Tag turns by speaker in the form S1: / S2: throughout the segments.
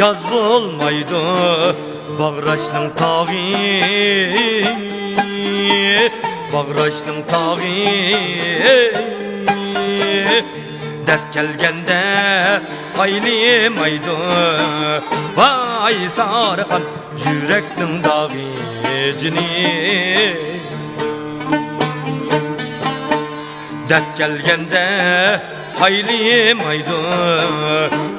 S1: yaz bulmaydı Bağraçның tağı Bağraçның tağı Dert gelgende aylimaydı Vay sarıkan yüreknin dağı cini Dert gelgende aylimaydı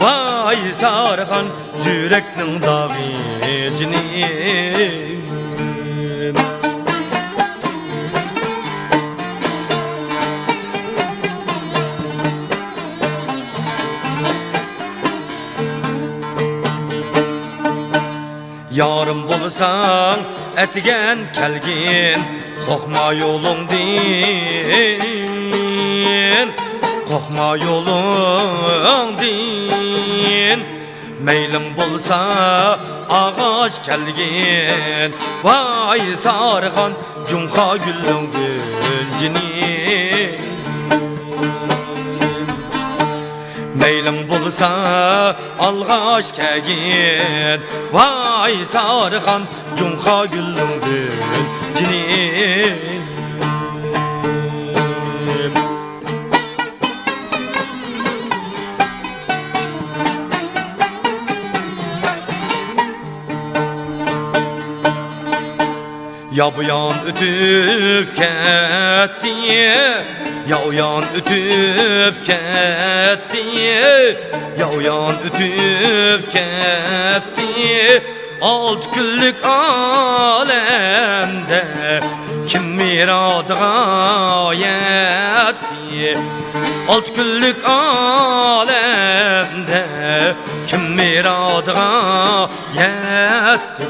S1: Vay sarıkan yüreknin dağı cini Yarım bulsan etgen kelgin Kokma yolun din Kokma yolun din Meylim bulsa ağaç kelgin Vay sarıkan cunha güllün güncini Meylim bulsa alğaş kegin Vay sarıkan cunha güllün güncini Ya bu yan ötüp ketti Ya o yan ötüp ketti Ya o yan ötüp ketti Alt günlük alemde Kim miradığa yetti Alt günlük alemde Kim miradığa yetti